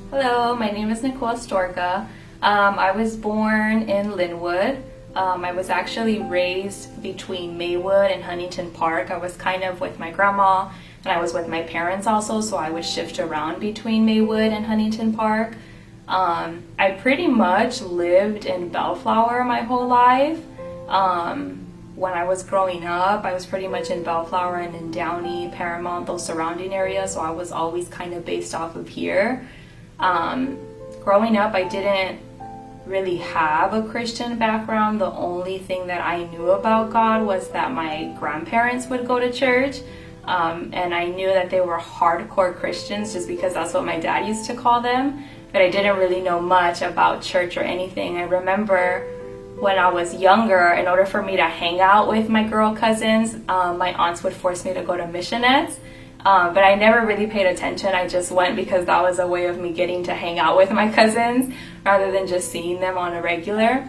Hello, my name is Nicole Astorga. I was born in Linwood. I was actually raised between Maywood and Huntington Park. I was kind of with my grandma and I was with my parents also, so I would shift around between Maywood and Huntington Park. I pretty much lived in Bellflower my whole life. When I was growing up, I was pretty much in Bellflower and in Downey, Paramount, those surrounding areas, so I was always kind of based off of here. Growing up, I didn't really have a Christian background. The only thing that I knew about God was that my grandparents would go to church, and I knew that they were hardcore Christians just because that's what my dad used to call them, but I didn't really know much about church or anything. I remember when I was younger, in order for me to hang out with my girl cousins, my aunts would force me to go to missionettes. But I never really paid attention. I just went because that was a way of me getting to hang out with my cousins rather than just seeing them on a regular.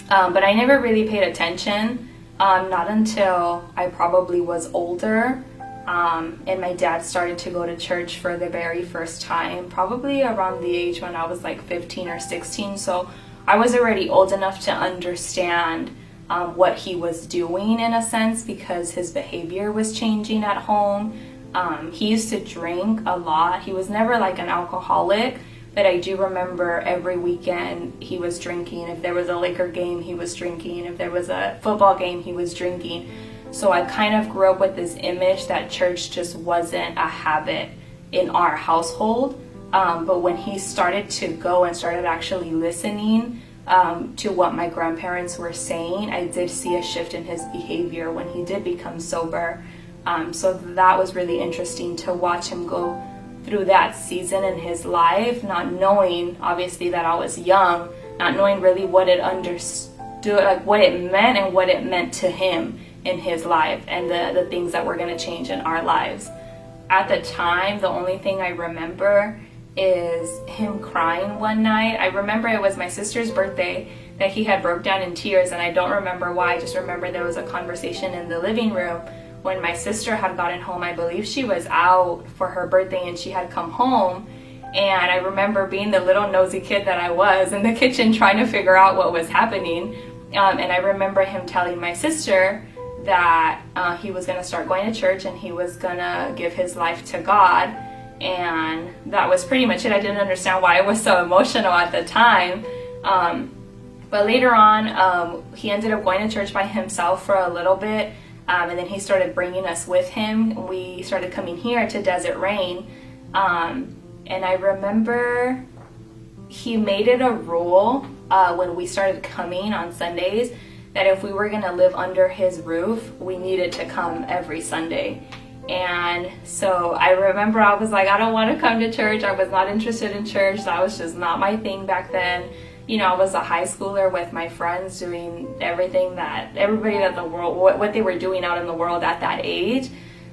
But I never really paid attention, not until I probably was older. And my dad started to go to church for the very first time, probably around the age when I was like 15 or 16. So I was already old enough to understand what he was doing in a sense because his behavior was changing at home. He used to drink a lot. He was never like an alcoholic, but I do remember every weekend he was drinking. If there was a Laker game, he was drinking. If there was a football game, he was drinking. So I kind of grew up with this image that church just wasn't a habit in our household. But when he started to go and started actually listening to what my grandparents were saying, I did see a shift in his behavior when he did become sober. So that was really interesting to watch him go through that season in his life, not knowing obviously that I was young, not knowing really what it understood, like what it meant and what it meant to him in his life and the things that were going to change in our lives. At the time, the only thing I remember is him crying one night. I remember it was my sister's birthday that he had broke down in tears, and I don't remember why. I just remember there was a conversation in the living room when my sister had gotten home. I believe she was out for her birthday and she had come home, and I remember being the little nosy kid that I was in the kitchen trying to figure out what was happening. And I remember him telling my sister that he was going to start going to church and he was going to give his life to God. And that was pretty much it. I didn't understand why I was so emotional at the time. But later on, he ended up going to church by himself for a little bit. And then he started bringing us with him. We started coming here to Desert Rain. And I remember he made it a rule when we started coming on Sundays that if we were going to live under his roof, we needed to come every Sunday. And so I remember I was like, I don't want to come to church. I was not interested in church. That was just not my thing back then. You know, I was a high schooler with my friends doing everything that everybody that the world, what they were doing out in the world at that age.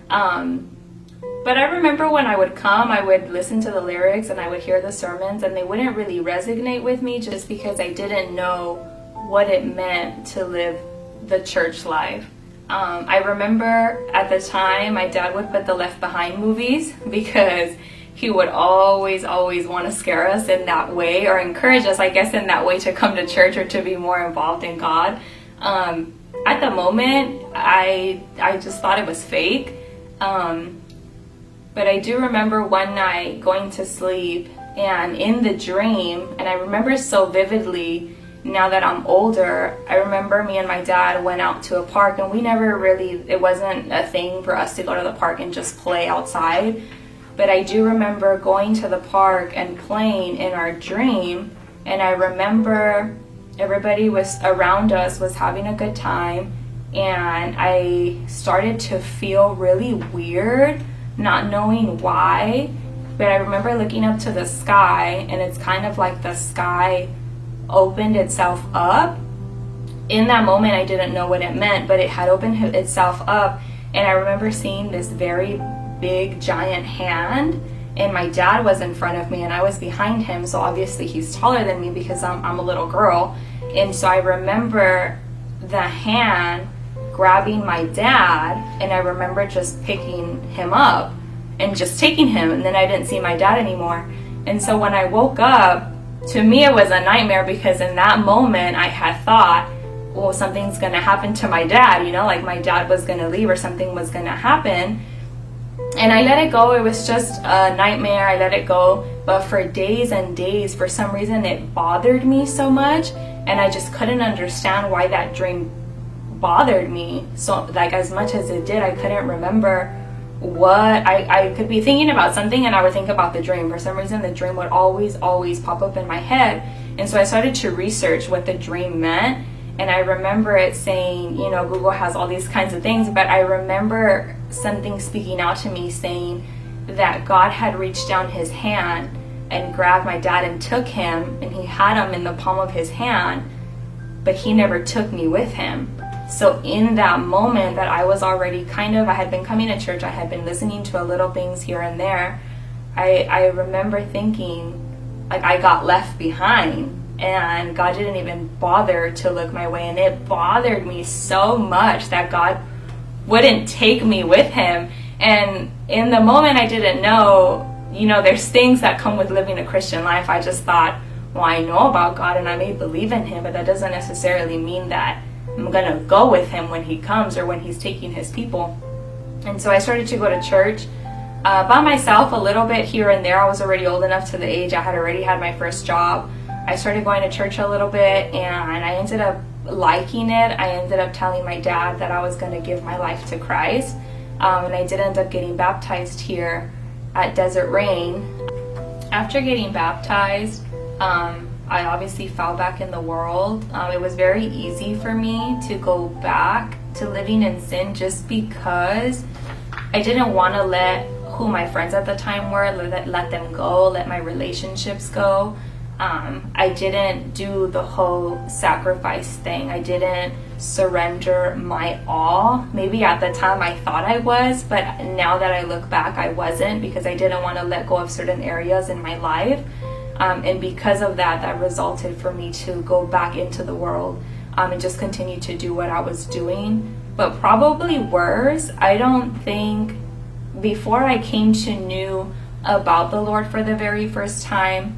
But I remember when I would come, I would listen to the lyrics and I would hear the sermons, and they wouldn't really resonate with me just because I didn't know what it meant to live the church life. I remember at the time my dad would put the Left Behind movies because he would always want to scare us in that way, or encourage us, I guess, in that way to come to church or to be more involved in God. At the moment, I just thought it was fake. But I do remember one night going to sleep and in the dream, and I remember so vividly now that I'm older, I remember me and my dad went out to a park, and we never really, it wasn't a thing for us to go to the park and just play outside. But I do remember going to the park and playing in our dream, and I remember everybody was around us was having a good time, and I started to feel really weird, not knowing why. But I remember looking up to the sky, and it's kind of like the sky opened itself up. In that moment, I didn't know what it meant, but it had opened itself up, and I remember seeing this very big giant hand, and my dad was in front of me and I was behind him, so obviously he's taller than me because I'm a little girl. And so I remember the hand grabbing my dad, and I remember just picking him up and just taking him, and then I didn't see my dad anymore. And so when I woke up, to me it was a nightmare, because in that moment I had thought, well, something's going to happen to my dad, like my dad was going to leave or something was going to happen. And I let it go. It was just a nightmare. I let it go. But for days and days, for some reason, it bothered me so much. And I just couldn't understand why that dream bothered me. So, like, as much as it did, I couldn't remember what. I could be thinking about something and I would think about the dream. For some reason, the dream would always pop up in my head. And so I started to research what the dream meant. And I remember it saying, Google has all these kinds of things, but I remember something speaking out to me saying that God had reached down his hand and grabbed my dad and took him, and he had him in the palm of his hand, but he never took me with him. So in that moment that I was already I had been coming to church, I had been listening to a little things here and there, I remember thinking, like, I got left behind. And God didn't even bother to look my way. And it bothered me so much that God wouldn't take me with him. And in the moment, I didn't know, there's things that come with living a Christian life. I just thought, well, I know about God and I may believe in him, but that doesn't necessarily mean that I'm going to go with him when he comes or when he's taking his people. And so I started to go to church by myself a little bit here and there. I was already old enough to the age. I had already had my first job. I started going to church a little bit, and I ended up liking it. I ended up telling my dad that I was going to give my life to Christ, and I did end up getting baptized here at Desert Rain. After getting baptized, I obviously fell back in the world. It was very easy for me to go back to living in sin just because I didn't want to let who my friends at the time were, let them go, let my relationships go. I didn't do the whole sacrifice thing. I didn't surrender my all. Maybe at the time I thought I was, but now that I look back, I wasn't, because I didn't want to let go of certain areas in my life. And because of that, that resulted for me to go back into the world and just continue to do what I was doing. But probably worse, I don't think, before I came to know about the Lord for the very first time,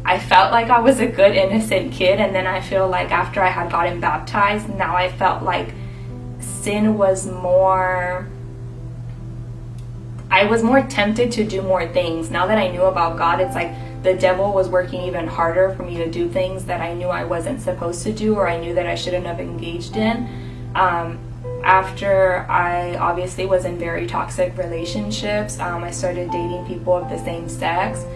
I felt like I was a good, innocent kid, and then I feel like after I had gotten baptized, now I felt like sin was more, I was more tempted to do more things. Now that I knew about God, it's like the devil was working even harder for me to do things that I knew I wasn't supposed to do, or I knew that I shouldn't have engaged in. After I obviously was in very toxic relationships, I started dating people of the same sex,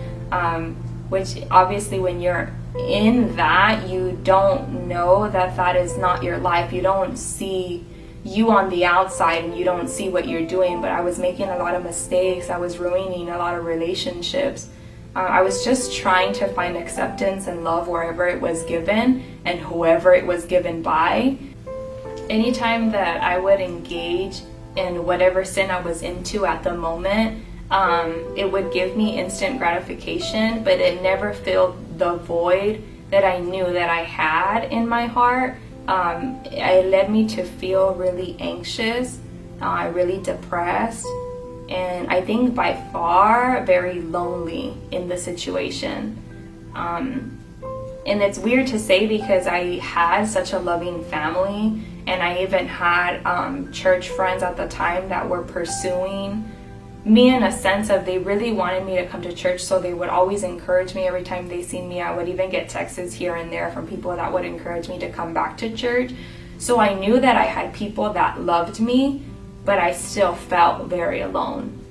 which obviously when you're in that, you don't know that that is not your life. You don't see you on the outside and you don't see what you're doing. But I was making a lot of mistakes. I was ruining a lot of relationships. I was just trying to find acceptance and love wherever it was given and whoever it was given by. Anytime that I would engage in whatever sin I was into at the moment, it would give me instant gratification, but it never filled the void that I knew that I had in my heart. It led me to feel really anxious, really depressed, and I think by far very lonely in the situation. And it's weird to say because I had such a loving family, and I even had church friends at the time that were pursuing me in a sense of they really wanted me to come to church, so they would always encourage me every time they seen me. I would even get texts here and there from people that would encourage me to come back to church. So I knew that I had people that loved me, but I still felt very alone.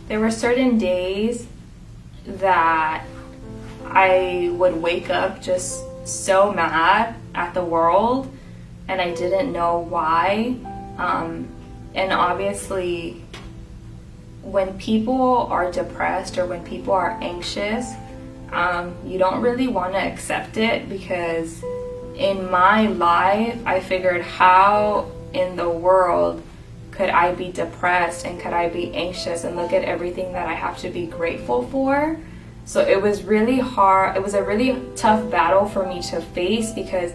There were certain days that I would wake up just so mad at the world, and I didn't know why. And obviously, when people are depressed or when people are anxious, you don't really want to accept it, because in my life, I figured, how in the world could I be depressed and could I be anxious and look at everything that I have to be grateful for? So it was really hard. It was a really tough battle for me to face because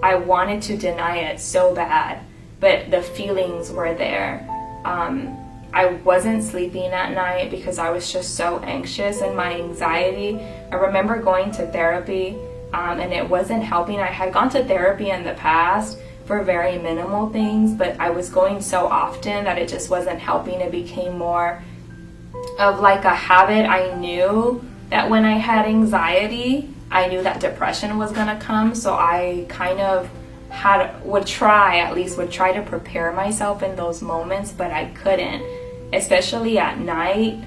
I wanted to deny it so bad, but the feelings were there. I wasn't sleeping at night because I was just so anxious, and my anxiety. I remember going to therapy, and it wasn't helping. I had gone to therapy in the past for very minimal things, but I was going so often that it just wasn't helping. It became more of like a habit. I knew that when I had anxiety, I knew that depression was gonna come, so I kind of would try to prepare myself in those moments, but I couldn't. Especially at night,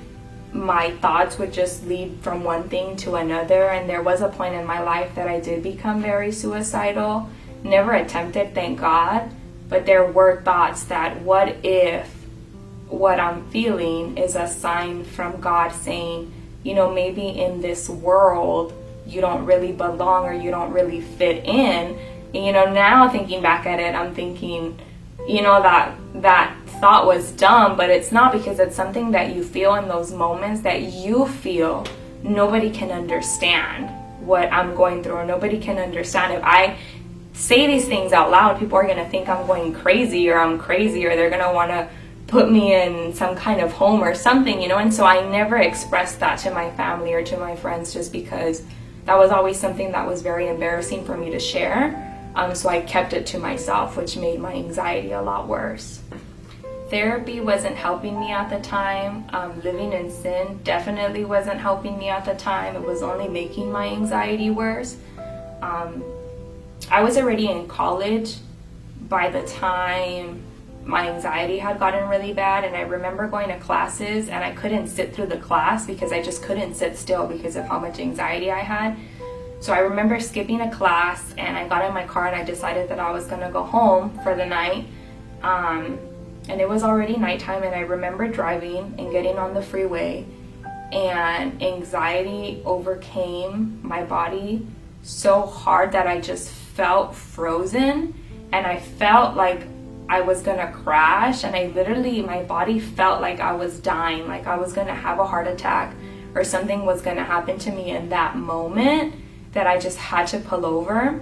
my thoughts would just lead from one thing to another, and there was a point in my life that I did become very suicidal. Never attempted, thank God, but there were thoughts that what if what I'm feeling is a sign from God saying, maybe in this world you don't really belong, or you don't really fit in. And, now thinking back at it, I'm thinking, that thought was dumb, but it's not, because it's something that you feel in those moments that you feel. Nobody can understand what I'm going through, or nobody can understand. If I say these things out loud, people are going to think I'm going crazy, or I'm crazy, or they're going to want to put me in some kind of home or something, and so I never expressed that to my family or to my friends, just because that was always something that was very embarrassing for me to share. So I kept it to myself, which made my anxiety a lot worse. Therapy wasn't helping me at the time. Living in sin definitely wasn't helping me at the time. It was only making my anxiety worse. I was already in college by the time my anxiety had gotten really bad, and I remember going to classes and I couldn't sit through the class because I just couldn't sit still because of how much anxiety I had. So I remember skipping a class, and I got in my car and I decided that I was going to go home for the night. And it was already nighttime, and I remember driving and getting on the freeway, and anxiety overcame my body so hard that I just felt frozen, and I felt like I was gonna crash, and my body felt like I was dying, like I was gonna have a heart attack or something was gonna happen to me in that moment, that I just had to pull over.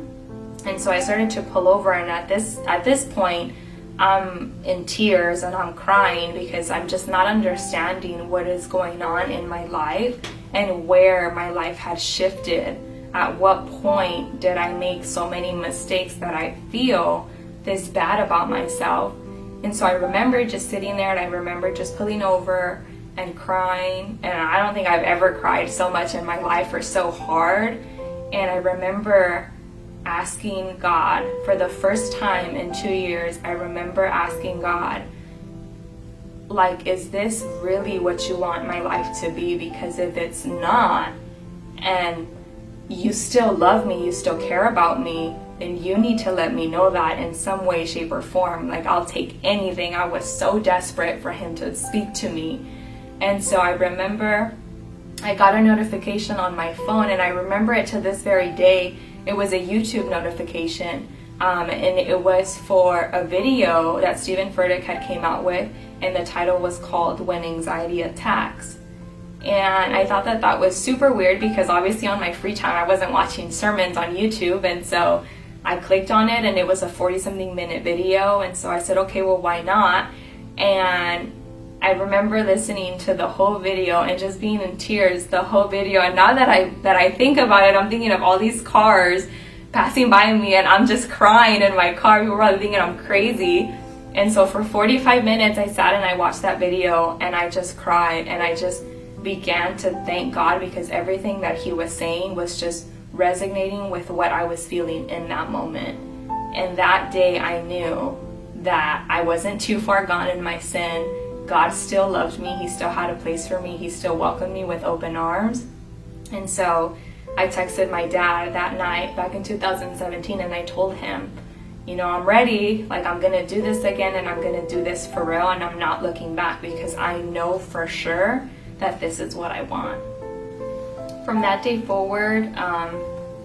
And so I started to pull over, and at this point I'm in tears and I'm crying because I'm just not understanding what is going on in my life and where my life had shifted. At what point did I make so many mistakes that I feel this bad about myself? And so I remember just sitting there, and I remember just pulling over and crying, and I don't think I've ever cried so much in my life or so hard. And I remember asking God for the first time in 2 years. I remember asking God, like, is this really what you want my life to be? Because if it's not, and you still love me, you still care about me, then you need to let me know that in some way, shape, or form. Like, I'll take anything. I was so desperate for him to speak to me. And so I remember I got a notification on my phone, and I remember it to this very day. It was a YouTube notification, and it was for a video that Stephen Furtick had came out with, and the title was called "When Anxiety Attacks." And I thought that was super weird, because obviously on my free time I wasn't watching sermons on YouTube, and so I clicked on it, and it was a 40-something minute video, and so I said, okay, well, why not? And I remember listening to the whole video and just being in tears the whole video. And now that I think about it, I'm thinking of all these cars passing by me, and I'm just crying in my car. People were probably thinking I'm crazy. And so for 45 minutes I sat and I watched that video, and I just cried, and I just began to thank God, because everything that he was saying was just resonating with what I was feeling in that moment. And that day I knew that I wasn't too far gone in my sin. God still loved me. He still had a place for me. He still welcomed me with open arms. And so I texted my dad that night back in 2017, and I told him, I'm ready. Like, I'm going to do this again, and I'm going to do this for real, and I'm not looking back, because I know for sure that this is what I want. From that day forward, I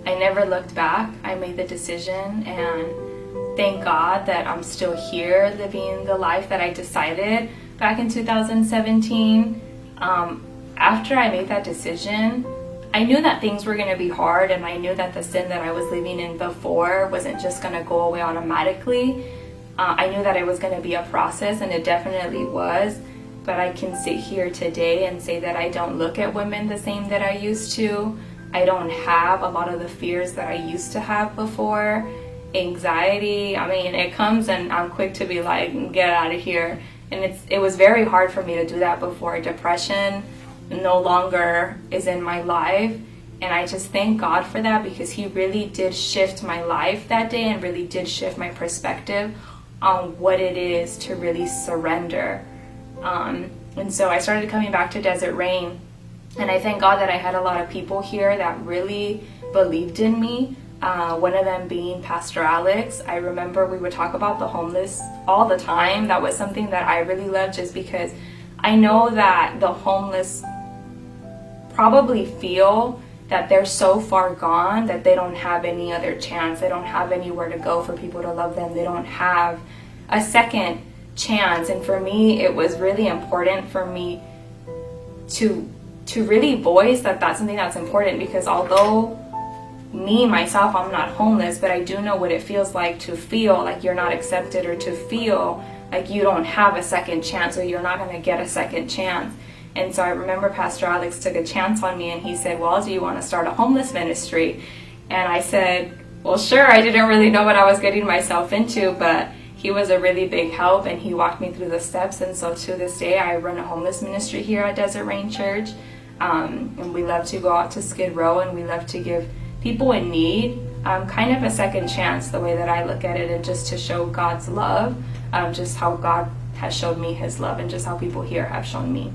never looked back. I made the decision, and thank God that I'm still here living the life that I decided back in 2017. After I made that decision, I knew that things were going to be hard, and I knew that the sin that I was living in before wasn't just going to go away automatically. I knew that it was going to be a process, and it definitely was. but I can sit here today and say that I don't look at women the same that I used to. I don't have a lot of the fears that I used to have before. Anxiety, I mean, it comes and I'm quick to be like, get out of here. And it was very hard for me to do that before. Depression no longer is in my life. And I just thank God for that, because He really did shift my life that day and really did shift my perspective on what it is to really surrender. And so I started coming back to Desert Rain. And I thank God that I had a lot of people here that really believed in me. One of them being Pastor Alex. I remember we would talk about the homeless all the time. That was something that I really loved, just because I know that the homeless probably feel that they're so far gone that they don't have any other chance. They don't have anywhere to go for people to love them. They don't have a second chance. And for me, it was really important for me to really voice that that's something that's important, because although me, myself, I'm not homeless, but I do know what it feels like to feel like you're not accepted, or to feel like you don't have a second chance, or you're not going to get a second chance. And so I remember Pastor Alex took a chance on me, and he said, well, do you want to start a homeless ministry? And I said, well, sure. I didn't really know what I was getting myself into, but he was a really big help, and he walked me through the steps. And so to this day, I run a homeless ministry here at Desert Rain Church. And we love to go out to Skid Row, and we love to give people in need kind of a second chance, the way that I look at it, and just to show God's love, just how God has showed me His love, and just how people here have shown me.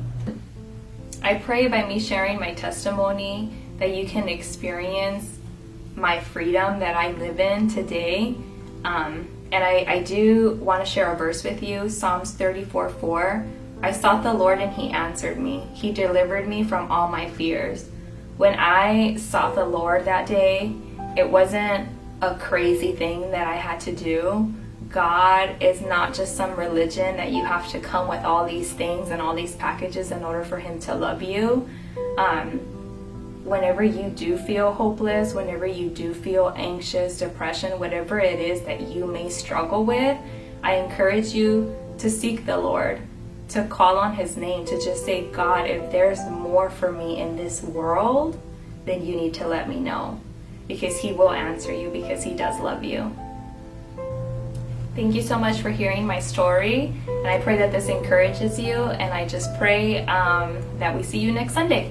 I pray by me sharing my testimony that you can experience my freedom that I live in today. And I do want to share a verse with you, Psalms 34:4. I sought the Lord and He answered me. He delivered me from all my fears. When I sought the Lord that day, it wasn't a crazy thing that I had to do. God is not just some religion that you have to come with all these things and all these packages in order for Him to love you. Whenever you do feel hopeless, whenever you do feel anxious, depression, whatever it is that you may struggle with, I encourage you to seek the Lord, to call on His name, to just say, God, if there's more for me in this world, then you need to let me know, because He will answer you, because He does love you. Thank you so much for hearing my story, and I pray that this encourages you, and I just pray that we see you next Sunday.